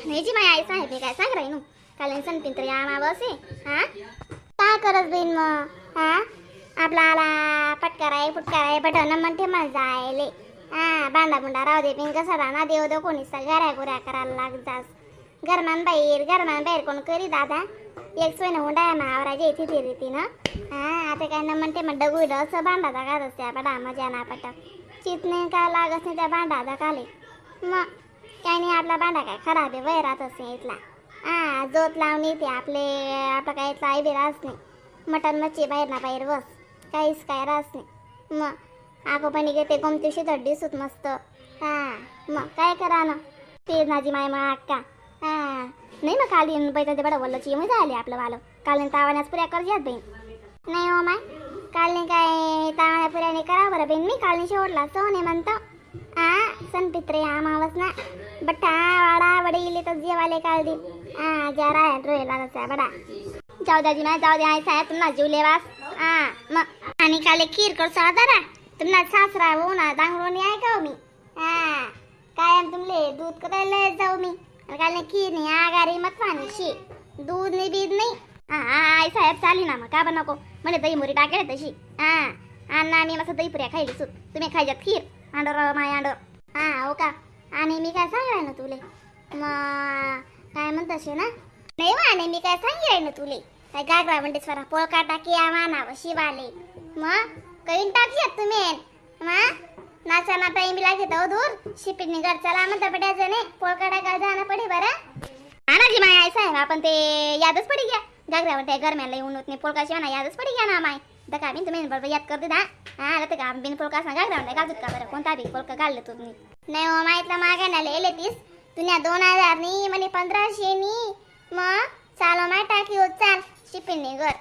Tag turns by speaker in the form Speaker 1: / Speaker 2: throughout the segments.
Speaker 1: नाही जी माझी आई साहेब मी काय सांग राही नू काल सन पिंत्र या मावसे हा काय करत बहीण मग हा आपला आला पटकाराय फुटकाराय बटन म्हणते मग जायले हा बांडा बुंडा राहू दे पिंक सडा ना देव दो कोणी घऱ्या गुऱ्या करायला लाग जास घरमान बाहेर कोण करी दादा एक सोयनं हुंडा मावराजे इथे फिरती ना हा आता काय न म्हणते मग डगुड असं बांडा दागात असते बडा मजा ना पटक चितने काय लागत नाही त्या बांडा दागाले मग काही नाही आपला बांडा काय खराब आहे वय राहत असते इथला हा जोत लावून येते आपला काय इथला आई बी राहत नाही मटन मच्छी बाहेर ना बाहेर बस काहीच काय राहत नाही मग आको पण घेते कोणतीशी दड्डी सुत मस्त हा मग काय करा ना ते नाजी माय मग अक्का हा नाही मग काल येऊन बैठा ते बडा वल्लची येऊन झाली आपलं वालं काल तावाण्यास पुऱ्या कर जात बहीण नाही हो माय काल नाही काय तावाण्या पुऱ्याने करा बरं बहीण मी काल नाही शेवटला सोने म्हणतो हा सन पित्रे हा मावस ना बट्टा वाडा वडील तर जेवाले काल दिन हा जरा रोयला तसा बडा जाऊ द्याजी नाही जाऊ द्या साहेब तुम्हाला जीव लेवास हा मग आणि काल खीर करसा जरा तुम्हाला सासरा हो ना दांगरोनी आहे का मी हा कायम तुमले दूध करायला जाऊ मी काल खीर नाही आगारी मत पाणीशी दूध नाही बीज नाही हा आई साहेब चाली ना मग का बन नको म्हणे दही मुरी टाकेल तशी हा अण्णा मी मस्त दही पुऱ्या खायली सुट तुम्ही खायच्यात खीर आंडर माय आंडर हा हो का आणि मी काय सांगाय ना तुले मग काय म्हणतसे ना नाही आणि मी काय सांगाय ना तुले काय गागरा म्हणते स्वरा पोळका टाकी मानावं शिवाले मग करीन टाकूयात तुम्ही मग नाचाना टाइम लागेल हो दूर शिपिनी घर चला म्हणता पड्याचं नाही पोळका टाकायला जाणं पडे बरं आणा जी माय ऐसा आहे आपण ते यादच पडी गया गागरा म्हणते गरम्याला येऊन होत नाही पोळका शिवाना यादच पडी गया ना माय दका बिन तुम्ही बरोबर याद कर दे दा हा आता का बिन पोळका सांगा गागरा म्हणते गाजूत का बरं कोणता बी पोळका घालले तुम्ही नाही हो माहितला मागायला लिहिले तीस तुझ्या 2000 नी म्हणे 1500 नी मग चालो माय टाकी होत चाल शिपिनी घर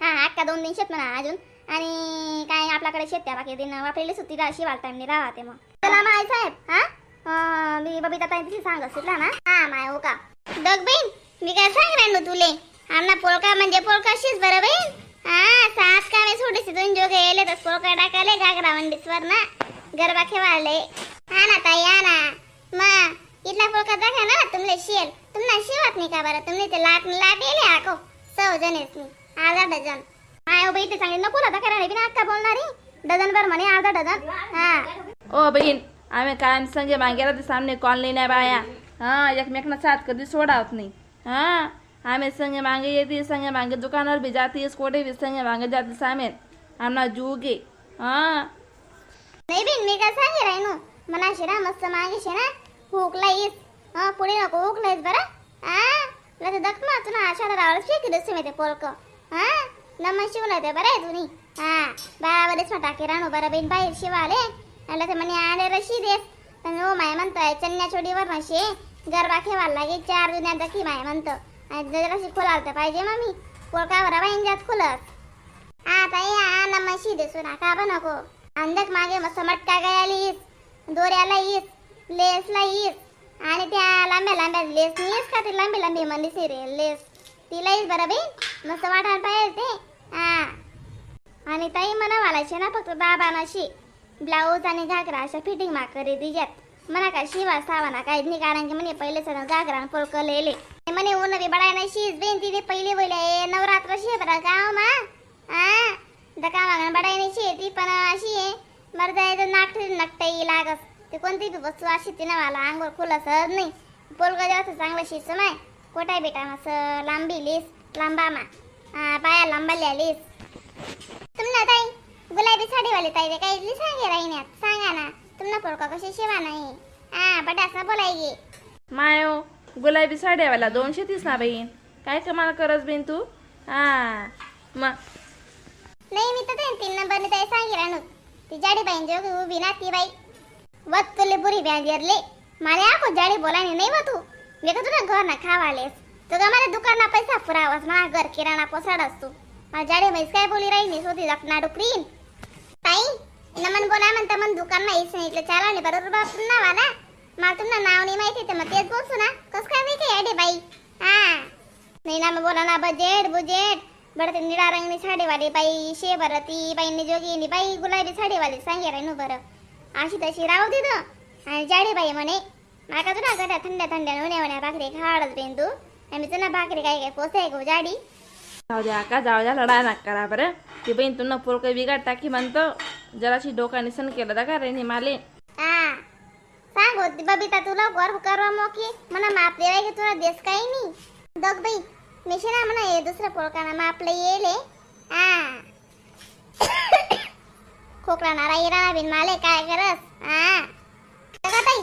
Speaker 1: हा अक्का 2 दिन शेत म्हणा अजून आणि काय आपल्याकडे शेत्या बाकी दिन वापरली सुट्टी राशी वालता मी राहते मग चला माय साहेब हा मी बबिता ताई तिथे सांग सुटला ना हा माय हो का दग बहीण मी काय सांग राहिलो तुले आमना पोळका म्हणजे पोळकाशीच बरं बहीण हा सास का मी थोडीशी दोन जोगे येले तर पोळका टाकाले गागरा मंडीसवर ना गरबा खेळाले हा ना ताई हा ना मग इथला पोळका दाखा ना तुमले तुम्हाला शिवत नाही का बरं तुम्ही ते लाट येले आको 100 जणेच मी अर्धा डझन माय बाई ते चांगली नको ना दाखा बिना अक्का बोलणारी डझन भर म्हणे अर्धा डझन हा
Speaker 2: ओ बहीण आम्ही कायम संगे मागेला ते सामने कॉलनी नाही बाया हा एकमेकना साथ कधी सोडावत नाही हा आम्ही संगे मागे येते संगे मागे दुकानावर भी जाती कोठे भी संगे मागे जाते सामेन आमना जुगे हा
Speaker 1: नाही बिन मी काय सांगे राहिनो मना शिरा मस्त मागे शिरा हुकला येस हा पुढे नको हुकलायस बरं हा लते दखमा तुला आशाला रावळ फेकी दसे मी ते पोळक हा नमन शिवला ते बरं आहे तुम्ही हा बाळावरच टाके राहणो बरं बिन बाहेर शिवाले आणि ते म्हणे आले रशी देस पण हो माय म्हणतोय चन्या छोडीवर नशे गरबा खेळायला लागे 4 दुन्या दखी माय म्हणतो जराशी खोलावता पाहिजे मम्मी पोळकावर बाईंजात खुलत हा ताई हा नमशी देसू ना का नको अंधक मागे मस्त मटका गयाला येस दोऱ्याला येस लेसला येस आणि त्या लांब्या लेस येस का ते लांबी मंदी सिरियल लेस तिला येस बरं बाई मस्त वाटायला पाहिजे ते हा आणि ताई म्हणा वालायचे ना फक्त बाबानाशी ब्लाऊज आणि घागरा अशा फिटिंग मा करी दिजात म्हणा का शिवा सावाना काही नाही कारण की म्हणे पहिले सण घागरा पोळक लेले म्हणे ऊन बी बडाय नाही शीज बेन तिथे पहिले बोले नवरात्र शे बरं गाव मा हा दका मागणं बडाय नाही शे ती पण अशी आहे मर्दा तर नाकटाई लागस ते कोणती बी वस्तू अशी ती ना मला अंगोर खुलं सहज नाही पोलका जास्त चांगलं शिज माय कोटाय बेटा मस्त लांबी लिस लांबा मा हा पाया लांबल्या लिस तुम्हाला ताई गुलाबी साडीवाली ताई काही सांगे राहिन्यात सांगा ना तुम्हाला पोळका कशी शिवा नाही हा बटासा बोलायगे
Speaker 2: मायो गुलाबी साड्यावाला 230 ना बहीण काय कमाल करस बहीण तू हा मग
Speaker 1: नाही मी तर 3 नंबरने ताई सांगे राहणो ती जाडी बाईन जो उभी ना ती बाई वत तुले बुरी ब्याजरले मारे आको जाडी बोलानी नाही व तू मी का तुला घर ना खावालेस तो का मला दुकानना पैसा पुरावास मला घर किराणा पोसाडस तू मला जाडी बाईस काय बोली राहिली सोती लपना डुकरीन ताई नमन बोला म्हणता मन दुकान ना इस इथलं चाला नाही बरोबर बाप ना वाला मला तुमचं नाव नाही माहिती तर मग तेच बोलतो ना कस काय माहिती आहे बाई हा नाही ना मग बोला ना बुजेट बरं ते निळा रंगनी साडीवाली बाई शे बरं ती बाईंनी जोगी बाई गुलाबी साडीवाली सांगे राहिनो बरं अशी तशी राहू तिथं आणि जाडी बाई म्हणे माका तुला गड्या थंड्या थंड्या उन्या भाकरी खाडच बेन तू आणि तुला भाकरी काय पोसाय गो जाडी
Speaker 2: जाऊ द्या का जाऊ द्या लढा नका करा बरं ती बहीण तुला पोरकं बिघाड टाकी म्हणतो जराशी डोकाने सण केलं दा का रे माले
Speaker 1: हा सांग होती बबिता तुला गोर करवा मोकी म्हणा माप देवाय की तुला देस काही नाही दग बाई मिशना म्हणा हे दुसरं पोळकाना मापलं येले हा खोकला नारा इराणा बिन माले काय करस हा का ताई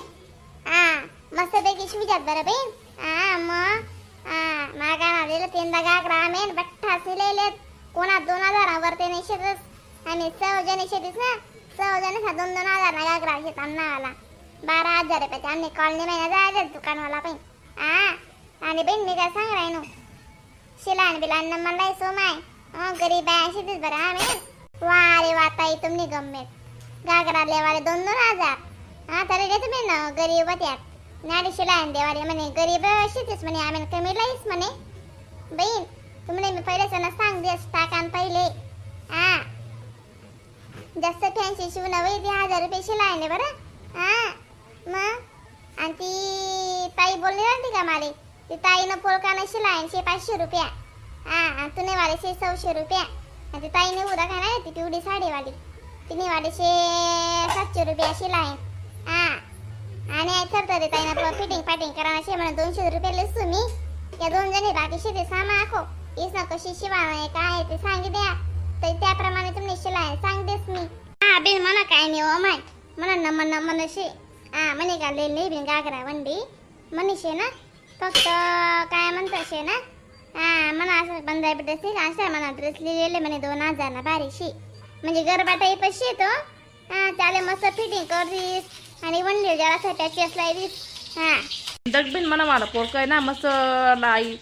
Speaker 1: हा मस्त पैकी शिविजात बरं बेन हा मग हा मागा ना दिलं 3 गागरा आमेन बठ्ठा सिलेले कोणा 2000 वर ते नाही शेतस आणि सौजनी शेतीस ना सौजनी 2,000 ना गागरा घेत अन्नावाला 12,000 रुपयाचे आम्ही कॉलनी महिना जायचं दुकानवाला पण हा आणि बहीण मी काय सांग राहिनो शिलान बिलान मला सोमाय गरीब आहे शेतीस बरं आम्ही वारे वाताई तुमनी गम्मेत गागरा लेवाले 2,000 हा तरी देतो मी ना गरीब त्यात नाडी शिलान देवाले म्हणे गरीब शेतीस म्हणे आम्ही कमी लाईस म्हणे बहीण तुम्ही मी पहिले सण सांग देस टाकान पहिले हा जास्त फॅन्सी शिवून वय 10,000 रुपये शिलायले बरं हा मग आणि ती ताई बोलली ना का माले ती ताईनं पोळकानं शिलायन 500 रुपया हा आणि तुने वाले 600 रुपया आणि ती ताईने उदा काय नाही ती पिवडी साडीवाली तिने वाले 700 रुपया शिलायन हा आणि तरी ताईनं फिटिंग फाटिंग करा शे म्हणून 200 रुपये लेस तुम्ही या 2 जणी बाकी शेती सामा आखो इस ना कशी शिवाय काय ते सांगी द्या तर त्याप्रमाणे तुम्ही शिलाय सांग देस मी हा बिन म्हणा काय नाही ओ माय म्हणा नमन शे हा म्हणे का ले बिन गागरा वंडी मनीषे ना फक्त काय म्हणतो शे ना हा म्हणा असं बंदाय बिड्डे असं म्हणा ड्रेस लिहिलेले म्हणे 2,000 ना बारीशी म्हणजे गरबाटाई पैसे तो हा त्याला मस्त फिटिंग करतीस आणि वंडी जरा पॅचेस लाईस हा
Speaker 2: दगबिन म्हणा मला पोरकं आहे ना मस्त लाई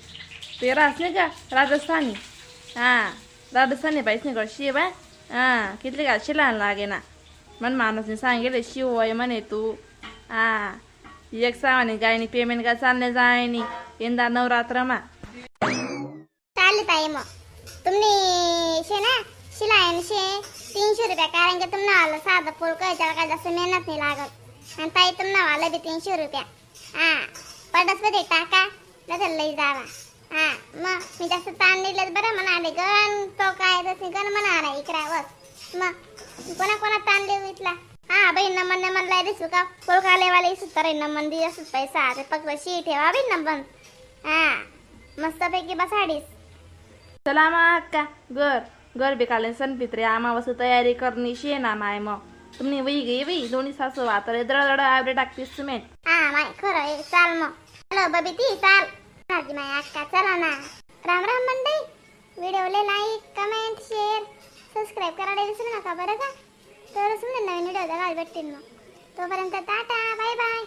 Speaker 2: ते रास नाही का राजस्थानी हा राजस्थानी पाहिजे नाही का शिव आहे हा किती का शिलायला लागे ना मन माणूसने सांगेल शिव आहे म्हणे तू हा एक सावाने गायनी पेमेंट का चालणे जायनी यंदा नवरात्रमा
Speaker 1: चालेल ताई मग तुम्ही शे ना शिलायन शे 300 रुपया कारण की तुम्हाला आलं साधं पोळकं त्याला काय जास्त मेहनत नाही लागत आणि ताई तुम्हाला आलं बी 300 रुपया हा पडस मध्ये टाका नाही लई जावा हा मग मी जास्त ताण दिलं बरं म्हणाले गण तो काय तसे गण म्हणा इकरावस मग कोणा ताण देऊ इथला हा बाई नमन लाई दिसू का पोळकाले वाले सुतर नमन दिवस पैसा ते फक्त शी ठेवा बाई नमन हा मस्त पैकी बसाडीस
Speaker 2: चला मग अक्का घर बिकाले सण पित्रे आमावस तयारी करणी शे ना माय मग तुम्ही वही गई वही दोन्ही सासू वातर दळ आवडे टाकतीस तुम्ही
Speaker 1: हा माय खरं आहे चाल मग हॅलो बबिती चाल माझी माय अक्का चला ना राम राम मंडई व्हिडिओला लाईक कमेंट शेअर सबस्क्राईब करायला विसरू नका बरं का तरच म्हणजे नवीन व्हिडिओ बघायला भेटतील मग तोपर्यंत टाटा बाय बाय